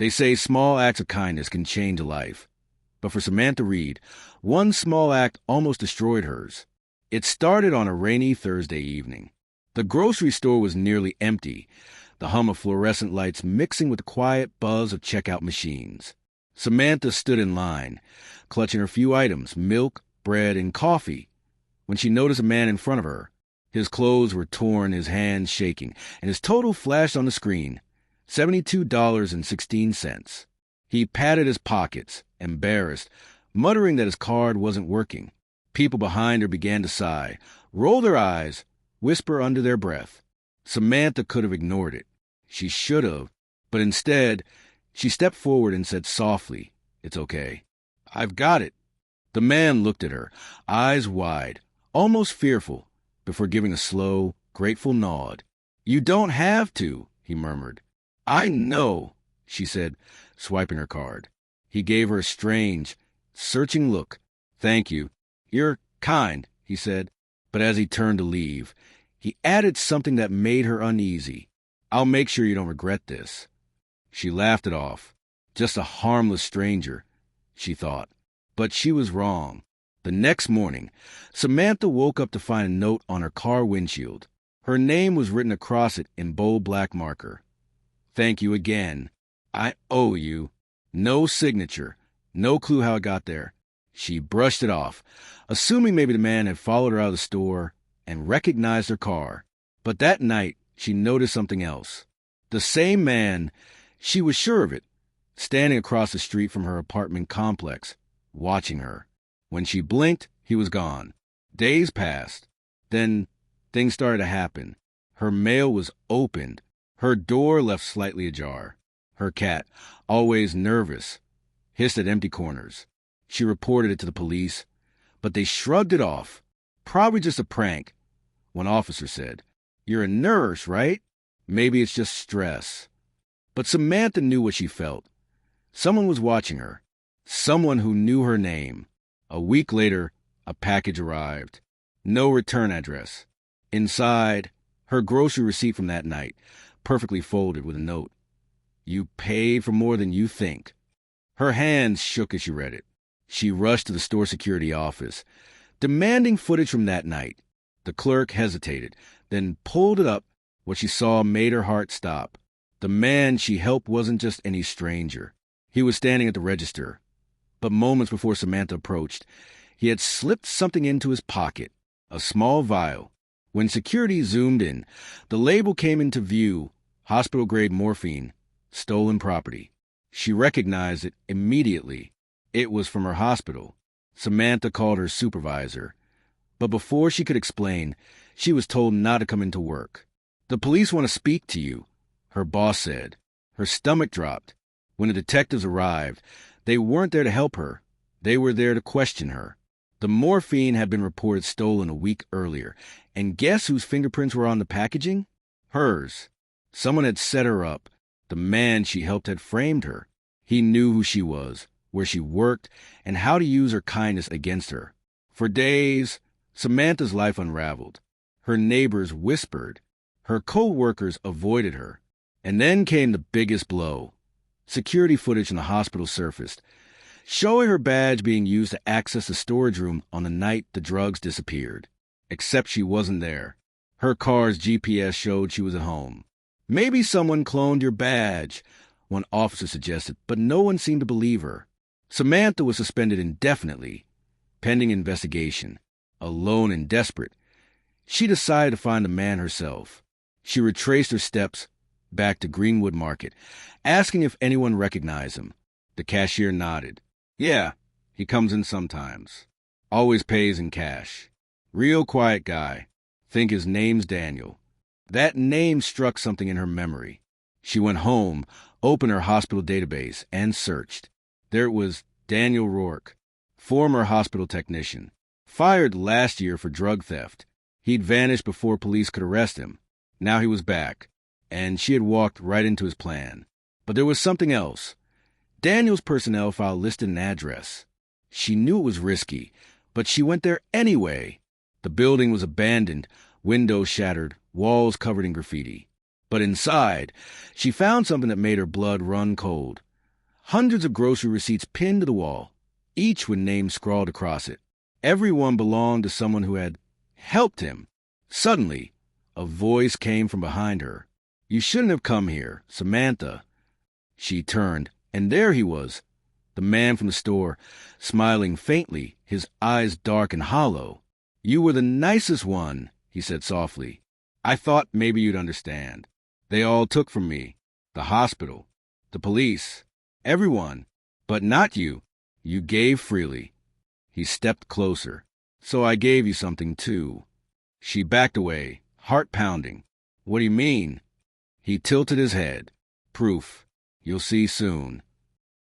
They say small acts of kindness can change a life. But for Samantha Reed, one small act almost destroyed hers. It started on a rainy Thursday evening. The grocery store was nearly empty, the hum of fluorescent lights mixing with the quiet buzz of checkout machines. Samantha stood in line, clutching her few items, milk, bread, and coffee, when she noticed a man in front of her. His clothes were torn, his hands shaking, and his total flashed on the screen, $72.16. He patted his pockets, embarrassed, muttering that his card wasn't working. People behind her began to sigh, roll their eyes, whisper under their breath. Samantha could have ignored it. She should have, but instead, she stepped forward and said softly, "It's okay. I've got it." The man looked at her, eyes wide, almost fearful, before giving a slow, grateful nod. "You don't have to," he murmured. "I know," she said, swiping her card. He gave her a strange, searching look. "Thank you. You're kind," he said. But as he turned to leave, he added something that made her uneasy. "I'll make sure you don't regret this." She laughed it off. Just a harmless stranger, she thought. But she was wrong. The next morning, Samantha woke up to find a note on her car windshield. Her name was written across it in bold black marker. "Thank you again. I owe you." No signature. No clue how it got there. She brushed it off, assuming maybe the man had followed her out of the store and recognized her car. But that night, she noticed something else. The same man, she was sure of it, standing across the street from her apartment complex, watching her. When she blinked, he was gone. Days passed. Then things started to happen. Her mail was opened. Her door left slightly ajar. Her cat, always nervous, hissed at empty corners. She reported it to the police, but they shrugged it off. Probably just a prank. One officer said, "You're a nurse, right? Maybe it's just stress." But Samantha knew what she felt. Someone was watching her. Someone who knew her name. A week later, a package arrived. No return address. Inside, her grocery receipt from that night, perfectly folded with a note. "You paid for more than you think." Her hands shook as she read it. She rushed to the store security office, demanding footage from that night. The clerk hesitated, then pulled it up. What she saw made her heart stop. The man she helped wasn't just any stranger. He was standing at the register. But moments before Samantha approached, he had slipped something into his pocket, a small vial. When security zoomed in, the label came into view, hospital-grade morphine, stolen property. She recognized it immediately. It was from her hospital. Samantha called her supervisor. But before she could explain, she was told not to come into work. "The police want to speak to you," her boss said. Her stomach dropped. When the detectives arrived, they weren't there to help her. They were there to question her. The morphine had been reported stolen a week earlier, and guess whose fingerprints were on the packaging? Hers. Someone had set her up. The man she helped had framed her. He knew who she was, where she worked, and how to use her kindness against her. For days, Samantha's life unraveled. Her neighbors whispered. Her co-workers avoided her. And then came the biggest blow. Security footage in the hospital surfaced, showing her badge being used to access the storage room on the night the drugs disappeared. Except she wasn't there. Her car's GPS showed she was at home. "Maybe someone cloned your badge," one officer suggested, but no one seemed to believe her. Samantha was suspended indefinitely, pending investigation. Alone and desperate, she decided to find the man herself. She retraced her steps back to Greenwood Market, asking if anyone recognized him. The cashier nodded. "Yeah, he comes in sometimes. Always pays in cash. Real quiet guy. Think his name's Daniel." That name struck something in her memory. She went home, opened her hospital database, and searched. There it was, Daniel Rourke, former hospital technician, fired last year for drug theft. He'd vanished before police could arrest him. Now he was back, and she had walked right into his plan. But there was something else. Daniel's personnel file listed an address. She knew it was risky, but she went there anyway. The building was abandoned, windows shattered, walls covered in graffiti. But inside, she found something that made her blood run cold. Hundreds of grocery receipts pinned to the wall, each with names scrawled across it. Everyone belonged to someone who had helped him. Suddenly, a voice came from behind her. "You shouldn't have come here, Samantha." She turned, and there he was, the man from the store, smiling faintly, his eyes dark and hollow. "You were the nicest one," he said softly. "I thought maybe you'd understand. They all took from me. The hospital, the police, everyone. But not you. You gave freely." He stepped closer. "So I gave you something, too." She backed away, heart pounding. "What do you mean?" He tilted his head. "Proof. You'll see soon."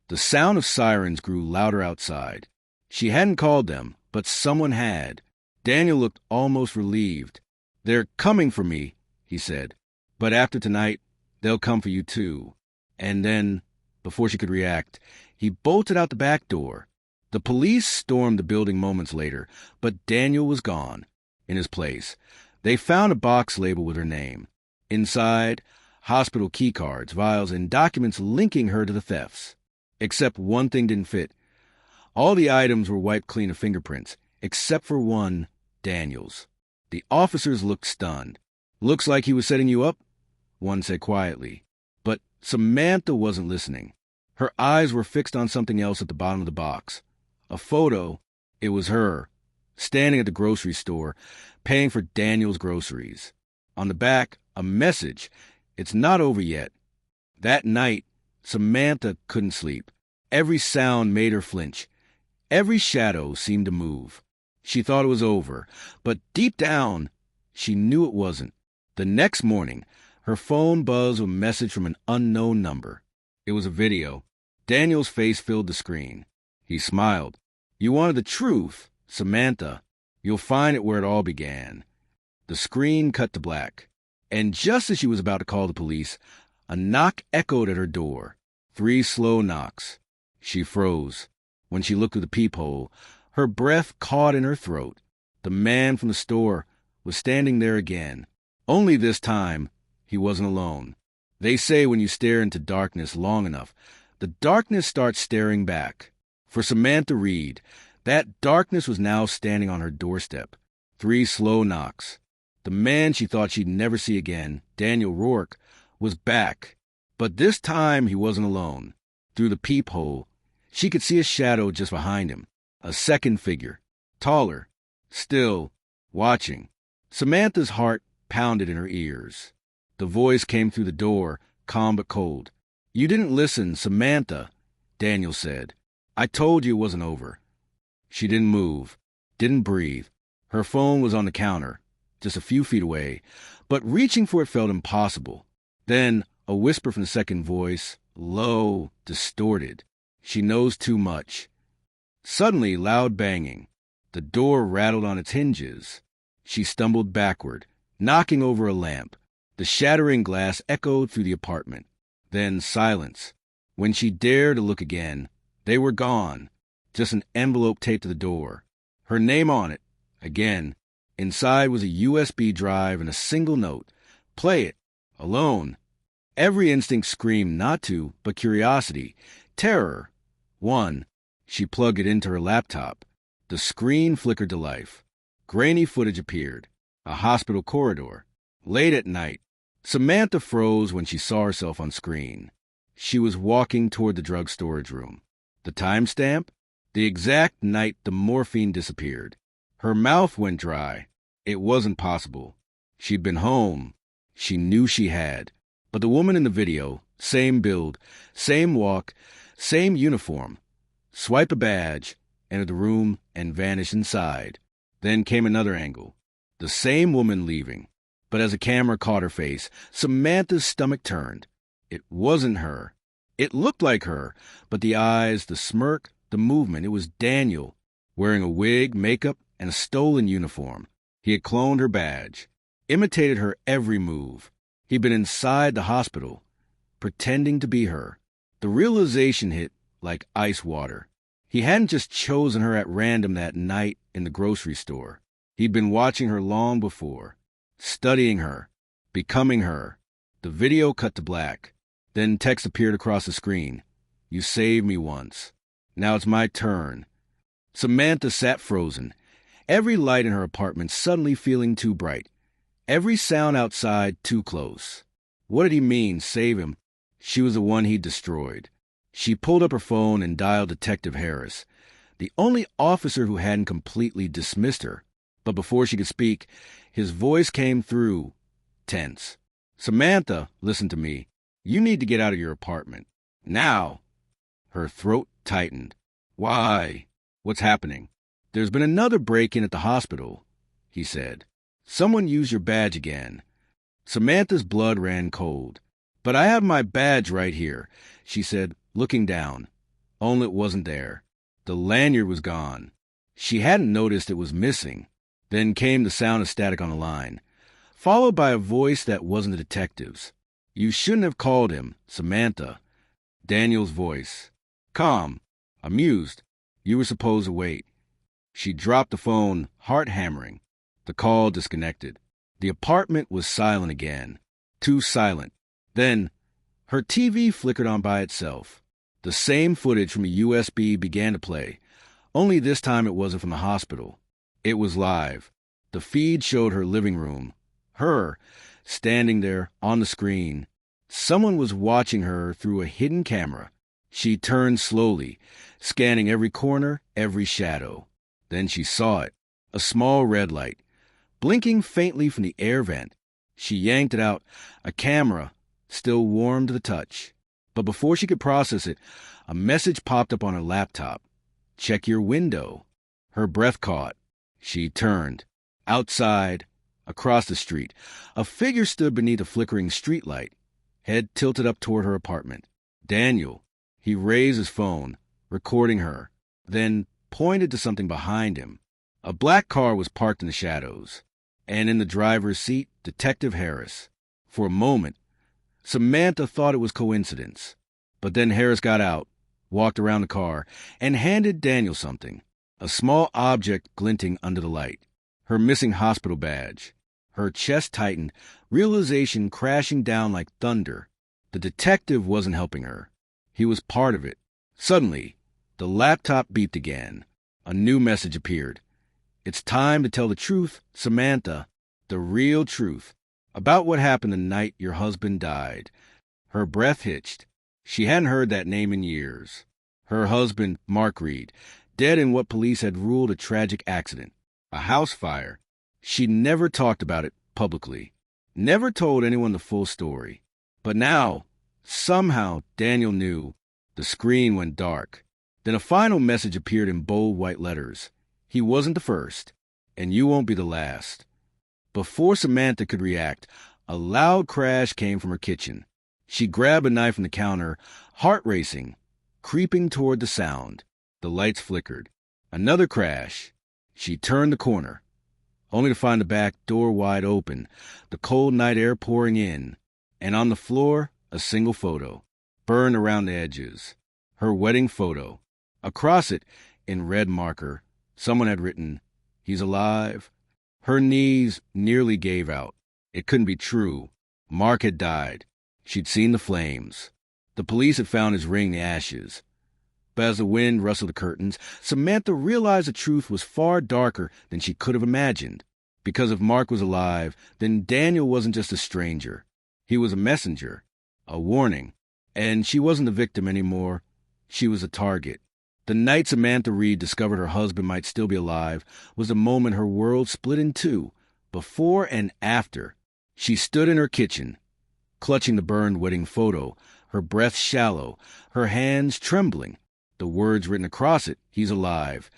The sound of sirens grew louder outside. She hadn't called them, but someone had. Daniel looked almost relieved. "They're coming for me," he said. "But after tonight, they'll come for you too." And then, before she could react, he bolted out the back door. The police stormed the building moments later, but Daniel was gone. In his place, they found a box labeled with her name. Inside, hospital keycards, vials, and documents linking her to the thefts. Except one thing didn't fit. All the items were wiped clean of fingerprints, except for one, Daniel's. The officers looked stunned. "Looks like he was setting you up," one said quietly. But Samantha wasn't listening. Her eyes were fixed on something else at the bottom of the box. A photo. It was her, standing at the grocery store, paying for Daniel's groceries. On the back, a message. "It's not over yet." That night, Samantha couldn't sleep. Every sound made her flinch. Every shadow seemed to move. She thought it was over, but deep down, she knew it wasn't. The next morning, her phone buzzed with a message from an unknown number. It was a video. Daniel's face filled the screen. He smiled. "You wanted the truth, Samantha. You'll find it where it all began." The screen cut to black. And just as she was about to call the police, a knock echoed at her door. 3 slow knocks. She froze. When she looked through the peephole, her breath caught in her throat. The man from the store was standing there again. Only this time, he wasn't alone. They say when you stare into darkness long enough, the darkness starts staring back. For Samantha Reed, that darkness was now standing on her doorstep. 3 slow knocks. The man she thought she'd never see again, Daniel Rourke, was back. But this time he wasn't alone. Through the peephole, she could see a shadow just behind him. A second figure. Taller. Still. Watching. Samantha's heart pounded in her ears. The voice came through the door, calm but cold. "You didn't listen, Samantha," Daniel said. "I told you it wasn't over." She didn't move. Didn't breathe. Her phone was on the counter, just a few feet away, but reaching for it felt impossible. Then a whisper from the second voice, low, distorted. "She knows too much." Suddenly, loud banging. The door rattled on its hinges. She stumbled backward, knocking over a lamp. The shattering glass echoed through the apartment. Then silence. When she dared to look again, they were gone. Just an envelope taped to the door. Her name on it. Again. Inside was a USB drive and a single note. "Play it. Alone." Every instinct screamed not to, but curiosity. Terror. 1. She plugged it into her laptop. The screen flickered to life. Grainy footage appeared. A hospital corridor. Late at night. Samantha froze when she saw herself on screen. She was walking toward the drug storage room. The timestamp? The exact night the morphine disappeared. Her mouth went dry. It wasn't possible. She'd been home. She knew she had. But the woman in the video, same build, same walk, same uniform. Swipe a badge, entered the room, and vanished inside. Then came another angle. The same woman leaving. But as the camera caught her face, Samantha's stomach turned. It wasn't her. It looked like her, but the eyes, the smirk, the movement, it was Daniel, wearing a wig, makeup, and a stolen uniform. He had cloned her badge, imitated her every move. He'd been inside the hospital, pretending to be her. The realization hit like ice water. He hadn't just chosen her at random that night in the grocery store. He'd been watching her long before, studying her, becoming her. The video cut to black. Then text appeared across the screen. You saved me once. Now it's my turn." Samantha sat frozen, every light in her apartment suddenly feeling too bright, every sound outside too close. What did he mean, save him? She was the one he'd destroyed. She pulled up her phone and dialed Detective Harris, the only officer who hadn't completely dismissed her. But before she could speak, his voice came through, tense. "Samantha, listen to me. You need to get out of your apartment. Now." Her throat tightened. "Why? What's happening?" "There's been another break-in at the hospital," he said. "Someone used your badge again." Samantha's blood ran cold. "But I have my badge right here," she said, looking down. Only it wasn't there. The lanyard was gone. She hadn't noticed it was missing. Then came the sound of static on the line, followed by a voice that wasn't the detective's. "You shouldn't have called him, Samantha." Daniel's voice. Calm, amused. "You were supposed to wait." She dropped the phone, heart hammering. The call disconnected. The apartment was silent again. Too silent. Then, her TV flickered on by itself. The same footage from a USB began to play, only this time it wasn't from the hospital. It was live. The feed showed her living room. Her, standing there on the screen. Someone was watching her through a hidden camera. She turned slowly, scanning every corner, every shadow. Then she saw it, a small red light, blinking faintly from the air vent. She yanked it out, a camera, still warm to the touch. But before she could process it, a message popped up on her laptop. "Check your window." Her breath caught. She turned. Outside, across the street, a figure stood beneath a flickering streetlight, head tilted up toward her apartment. Daniel. He raised his phone, recording her, then pointed to something behind him. A black car was parked in the shadows, and in the driver's seat, Detective Harris. For a moment, Samantha thought it was coincidence. But then Harris got out, walked around the car, and handed Daniel something, a small object glinting under the light. Her missing hospital badge. Her chest tightened, realization crashing down like thunder. The detective wasn't helping her. He was part of it. Suddenly, the laptop beeped again. A new message appeared. "It's time to tell the truth, Samantha, the real truth, about what happened the night your husband died." Her breath hitched. She hadn't heard that name in years. Her husband, Mark Reed, dead in what police had ruled a tragic accident, a house fire. She never talked about it publicly, never told anyone the full story. But now, somehow, Daniel knew. The screen went dark. Then a final message appeared in bold white letters. "He wasn't the first, and you won't be the last." Before Samantha could react, a loud crash came from her kitchen. She grabbed a knife from the counter, heart racing, creeping toward the sound. The lights flickered. Another crash. She turned the corner, only to find the back door wide open, the cold night air pouring in, and on the floor, a single photo, burned around the edges. Her wedding photo. Across it, in red marker, someone had written, "He's alive." Her knees nearly gave out. It couldn't be true. Mark had died. She'd seen the flames. The police had found his ring in the ashes. But as the wind rustled the curtains, Samantha realized the truth was far darker than she could have imagined. Because if Mark was alive, then Daniel wasn't just a stranger. He was a messenger, a warning. And she wasn't the victim anymore. She was a target. The night Samantha Reed discovered her husband might still be alive was the moment her world split in two, before and after. She stood in her kitchen, clutching the burned wedding photo, her breath shallow, her hands trembling. The words written across it, "He's alive,"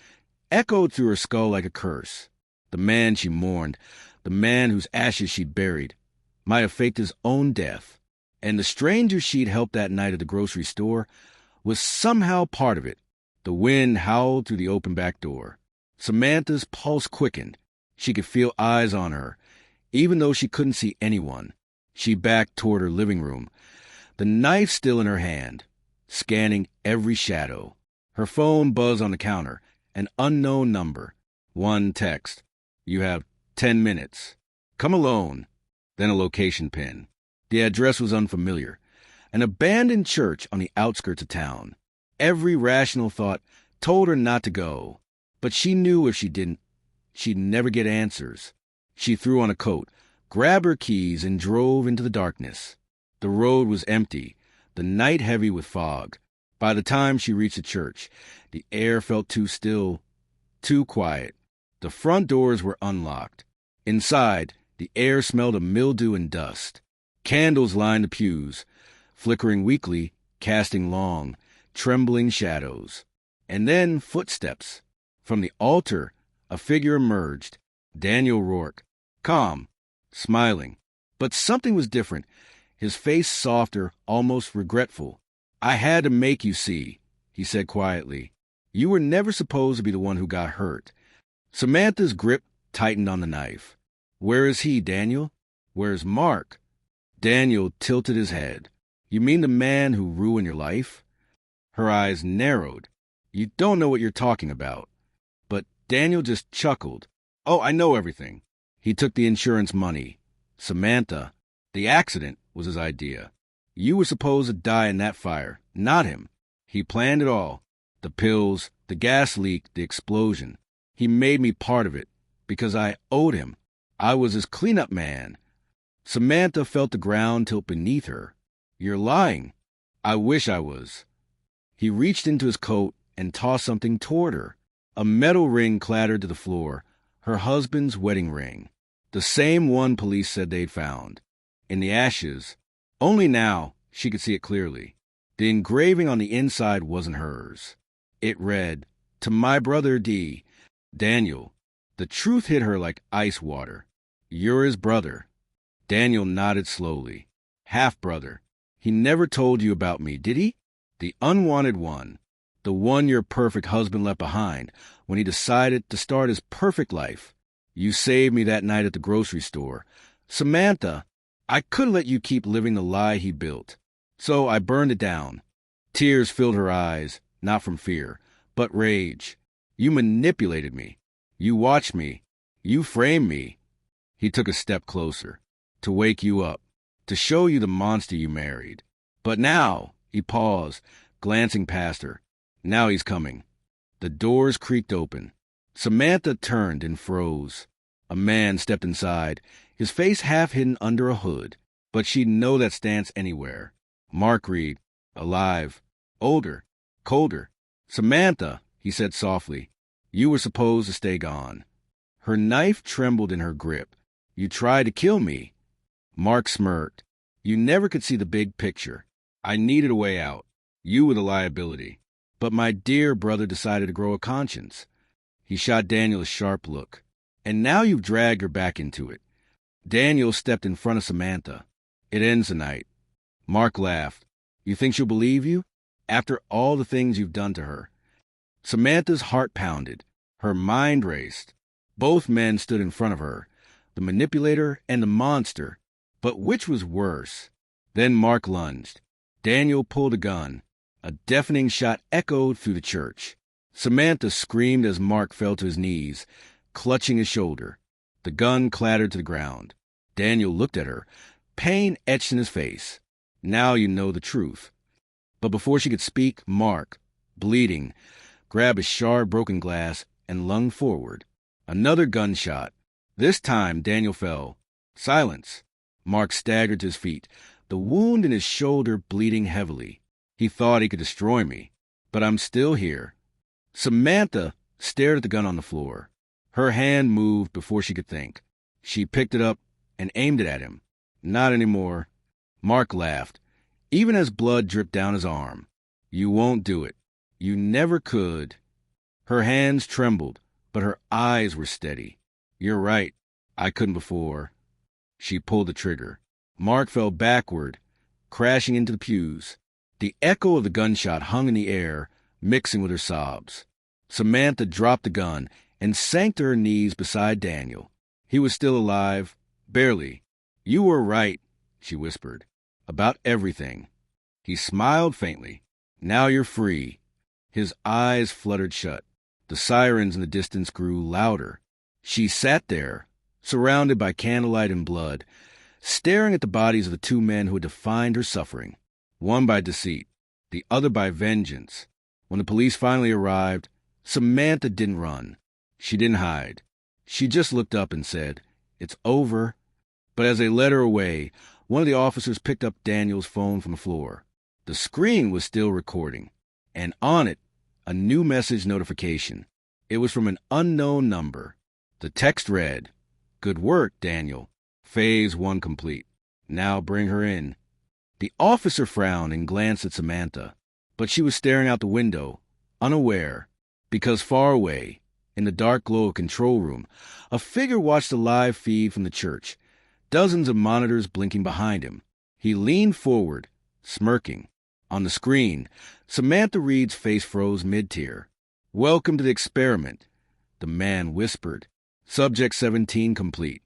echoed through her skull like a curse. The man she mourned, the man whose ashes she'd buried, might have faked his own death. And the stranger she'd helped that night at the grocery store was somehow part of it. The wind howled through the open back door. Samantha's pulse quickened. She could feel eyes on her, even though she couldn't see anyone. She backed toward her living room, the knife still in her hand, scanning every shadow. Her phone buzzed on the counter, an unknown number. One text. "You have 10 minutes. Come alone." Then a location pin. The address was unfamiliar. An abandoned church on the outskirts of town. Every rational thought told her not to go, but she knew if she didn't, she'd never get answers. She threw on a coat, grabbed her keys, and drove into the darkness. The road was empty, the night heavy with fog. By the time she reached the church, the air felt too still, too quiet. The front doors were unlocked. Inside, the air smelled of mildew and dust. Candles lined the pews, flickering weakly, casting long, trembling shadows. And then footsteps. From the altar, a figure emerged. Daniel Rourke, calm, smiling. But something was different, his face softer, almost regretful. "I had to make you see," he said quietly. "You were never supposed to be the one who got hurt." Samantha's grip tightened on the knife. "Where is he, Daniel? Where's Mark?" Daniel tilted his head. "You mean the man who ruined your life?" Her eyes narrowed. "You don't know what you're talking about." But Daniel just chuckled. "Oh, I know everything." He took the insurance money. "Samantha, the accident was his idea. You were supposed to die in that fire, not him. He planned it all. The pills, the gas leak, the explosion. He made me part of it because I owed him. I was his cleanup man." Samantha felt the ground tilt beneath her. "You're lying." "I wish I was." He reached into his coat and tossed something toward her. A metal ring clattered to the floor, her husband's wedding ring. The same one police said they'd found. In the ashes, only now she could see it clearly. The engraving on the inside wasn't hers. It read, "To my brother D. Daniel." The truth hit her like ice water. "You're his brother." Daniel nodded slowly. "Half-brother. He never told you about me, did he? The unwanted one. The one your perfect husband left behind when he decided to start his perfect life. You saved me that night at the grocery store. Samantha, I couldn't let you keep living the lie he built. So I burned it down." Tears filled her eyes, not from fear, but rage. "You manipulated me. You watched me. You framed me." He took a step closer. "To wake you up. To show you the monster you married. But now," he paused, glancing past her. "Now he's coming." The doors creaked open. Samantha turned and froze. A man stepped inside, his face half hidden under a hood, but she'd know that stance anywhere. Mark Reed, alive, older, colder. "Samantha," he said softly, "you were supposed to stay gone." Her knife trembled in her grip. "You tried to kill me." Mark smirked. "You never could see the big picture. I needed a way out. You were the liability. But my dear brother decided to grow a conscience." He shot Daniel a sharp look. "And now you've dragged her back into it." Daniel stepped in front of Samantha. "It ends tonight." Mark laughed. "You think she'll believe you? After all the things you've done to her?" Samantha's heart pounded. Her mind raced. Both men stood in front of her, the manipulator and the monster. But which was worse? Then Mark lunged. Daniel pulled a gun. A deafening shot echoed through the church. Samantha screamed as Mark fell to his knees, clutching his shoulder. The gun clattered to the ground. Daniel looked at her, pain etched in his face. "Now you know the truth." But before she could speak, Mark, bleeding, grabbed a shard broken glass and lunged forward. Another gunshot. This time Daniel fell. Silence. Mark staggered to his feet, the wound in his shoulder bleeding heavily. "He thought he could destroy me, but I'm still here." Samantha stared at the gun on the floor. Her hand moved before she could think. She picked it up and aimed it at him. "Not anymore." Mark laughed, even as blood dripped down his arm. "You won't do it. You never could." Her hands trembled, but her eyes were steady. "You're right. I couldn't before." She pulled the trigger. Mark fell backward, crashing into the pews. The echo of the gunshot hung in the air, mixing with her sobs. Samantha dropped the gun and sank to her knees beside Daniel. He was still alive, barely. "You were right," she whispered, "about everything." He smiled faintly. "Now you're free." His eyes fluttered shut. The sirens in the distance grew louder. She sat there, surrounded by candlelight and blood, staring at the bodies of the two men who had defined her suffering, one by deceit, the other by vengeance. When the police finally arrived, Samantha didn't run. She didn't hide. She just looked up and said, "It's over." But as they led her away, one of the officers picked up Daniel's phone from the floor. The screen was still recording, and on it, a new message notification. It was from an unknown number. The text read, "Good work, Daniel. Phase 1 complete. Now bring her in." The officer frowned and glanced at Samantha, but she was staring out the window, unaware, because far away, in the dark glow of control room, a figure watched the live feed from the church, dozens of monitors blinking behind him. He leaned forward, smirking. On the screen, Samantha Reed's face froze mid-tear. "Welcome to the experiment," the man whispered. "Subject 17 complete.